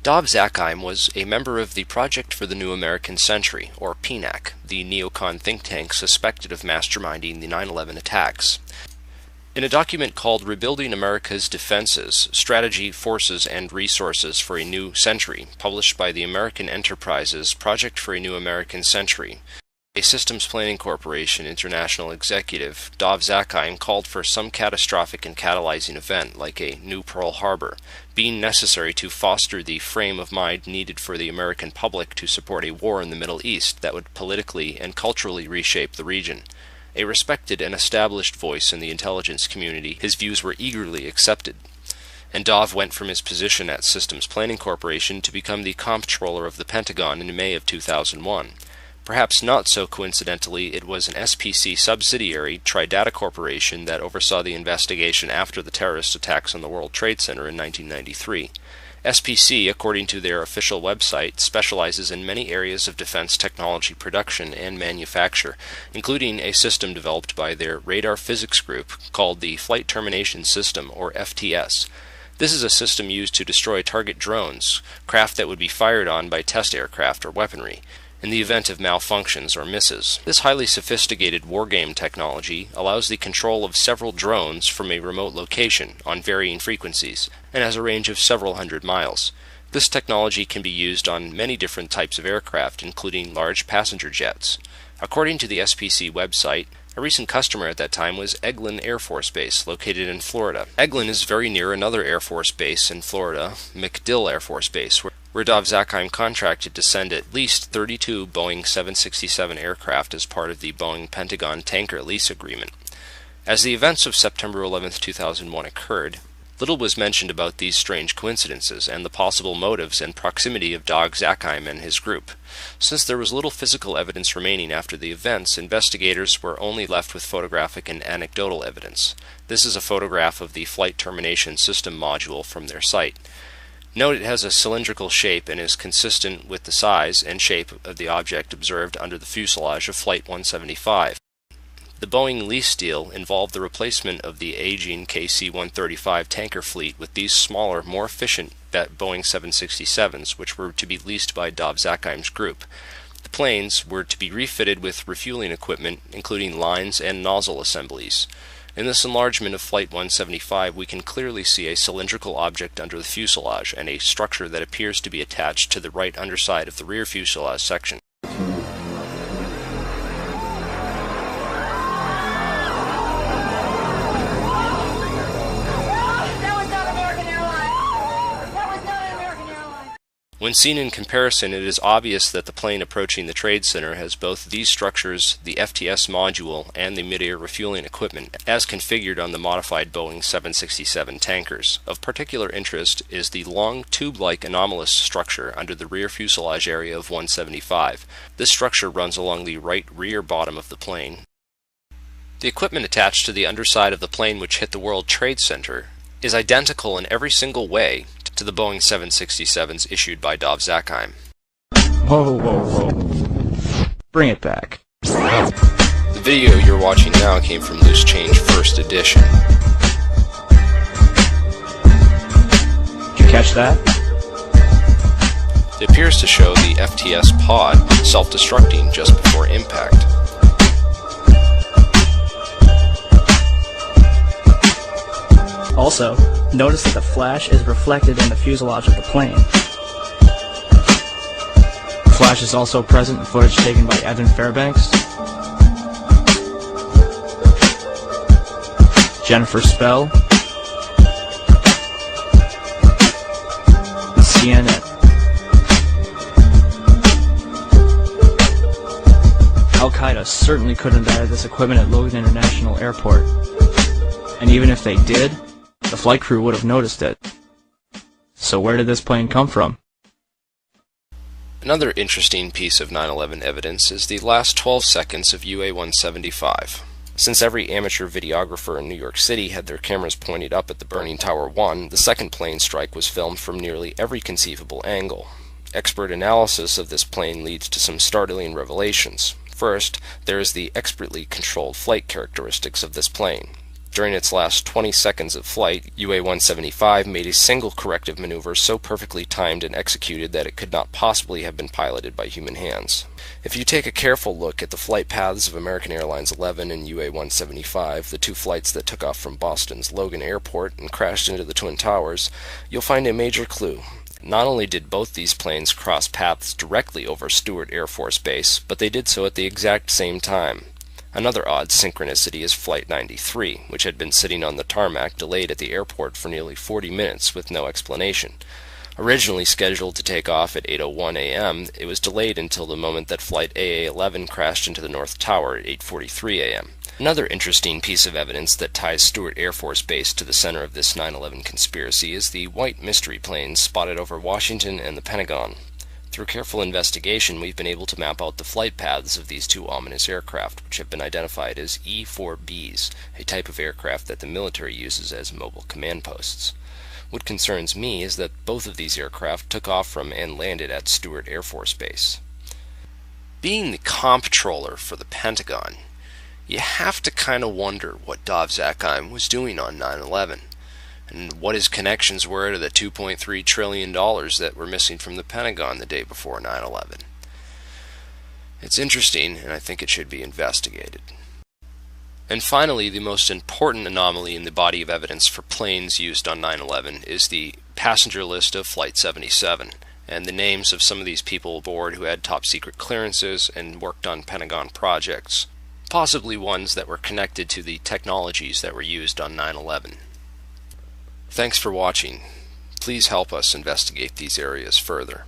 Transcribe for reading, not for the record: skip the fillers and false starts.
Dov Zakheim was a member of the Project for the New American Century, or PNAC, the neocon think tank suspected of masterminding the 9/11 attacks. In a document called Rebuilding America's Defenses, Strategy, Forces, and Resources for a New Century, published by the American Enterprises Project for a New American Century, a systems planning corporation international executive, Dov Zakheim called for some catastrophic and catalyzing event, like a new Pearl Harbor, being necessary to foster the frame of mind needed for the American public to support a war in the Middle East that would politically and culturally reshape the region. A respected and established voice in the intelligence community, his views were eagerly accepted. And Dov went from his position at Systems Planning Corporation to become the Comptroller of the Pentagon in May of 2001. Perhaps not so coincidentally, it was an SPC subsidiary, Tridata Corporation, that oversaw the investigation after the terrorist attacks on the World Trade Center in 1993. SPC, according to their official website, specializes in many areas of defense technology production and manufacture, including a system developed by their radar physics group called the Flight Termination System, or FTS. This is a system used to destroy target drones, craft that would be fired on by test aircraft or weaponry, in the event of malfunctions or misses. This highly sophisticated wargame technology allows the control of several drones from a remote location on varying frequencies and has a range of several hundred miles. This technology can be used on many different types of aircraft, including large passenger jets. According to the SPC website, a recent customer at that time was Eglin Air Force Base, located in Florida. Eglin is very near another Air Force base in Florida, MacDill Air Force Base, where Dov Zakheim contracted to send at least 32 Boeing 767 aircraft as part of the Boeing-Pentagon tanker lease agreement. As the events of September 11, 2001 occurred, little was mentioned about these strange coincidences and the possible motives and proximity of Dov Zakheim and his group. Since there was little physical evidence remaining after the events, investigators were only left with photographic and anecdotal evidence. This is a photograph of the Flight Termination System module from their site. Note it has a cylindrical shape and is consistent with the size and shape of the object observed under the fuselage of Flight 175. The Boeing lease deal involved the replacement of the aging KC-135 tanker fleet with these smaller, more efficient Boeing 767s, which were to be leased by Dov Zakheim's group. The planes were to be refitted with refueling equipment, including lines and nozzle assemblies. In this enlargement of Flight 175, we can clearly see a cylindrical object under the fuselage and a structure that appears to be attached to the right underside of the rear fuselage section. When seen in comparison, it is obvious that the plane approaching the Trade Center has both these structures, the FTS module, and the mid-air refueling equipment, as configured on the modified Boeing 767 tankers. Of particular interest is the long tube-like anomalous structure under the rear fuselage area of 175. This structure runs along the right rear bottom of the plane. The equipment attached to the underside of the plane which hit the World Trade Center is identical in every single way to the Boeing 767s issued by Dov Zakheim. Whoa, whoa, whoa. Bring it back. The video you're watching now came from Loose Change First Edition. Did you catch that? It appears to show the FTS pod self-destructing just before impact. Also, notice that the flash is reflected in the fuselage of the plane. The flash is also present in footage taken by Evan Fairbanks, Jennifer Spell, and CNN. Al-Qaeda certainly couldn't have added this equipment at Logan International Airport. And even if they did, the flight crew would have noticed it. So where did this plane come from? Another interesting piece of 9/11 evidence is the last 12 seconds of UA-175. Since every amateur videographer in New York City had their cameras pointed up at the burning Tower 1, the second plane strike was filmed from nearly every conceivable angle. Expert analysis of this plane leads to some startling revelations. First, there is the expertly controlled flight characteristics of this plane. During its last 20 seconds of flight, UA-175 made a single corrective maneuver so perfectly timed and executed that it could not possibly have been piloted by human hands. If you take a careful look at the flight paths of American Airlines 11 and UA-175, the two flights that took off from Boston's Logan Airport and crashed into the Twin Towers, you'll find a major clue. Not only did both these planes cross paths directly over Stewart Air Force Base, but they did so at the exact same time. Another odd synchronicity is Flight 93, which had been sitting on the tarmac delayed at the airport for nearly 40 minutes with no explanation. Originally scheduled to take off at 8:01 a.m., it was delayed until the moment that Flight AA-11 crashed into the North Tower at 8:43 a.m. Another interesting piece of evidence that ties Stewart Air Force Base to the center of this 9/11 conspiracy is the white mystery planes spotted over Washington and the Pentagon. Through careful investigation, we've been able to map out the flight paths of these two ominous aircraft, which have been identified as E-4Bs, a type of aircraft that the military uses as mobile command posts. What concerns me is that both of these aircraft took off from and landed at Stewart Air Force Base. Being the comptroller for the Pentagon, you have to kind of wonder what Dov Zakheim was doing on 9/11. And what his connections were to the $2.3 trillion that were missing from the Pentagon the day before 9/11. It's interesting, and I think it should be investigated. And finally, the most important anomaly in the body of evidence for planes used on 9/11 is the passenger list of Flight 77, and the names of some of these people aboard who had top-secret clearances and worked on Pentagon projects, possibly ones that were connected to the technologies that were used on 9/11. Thanks for watching. Please help us investigate these areas further.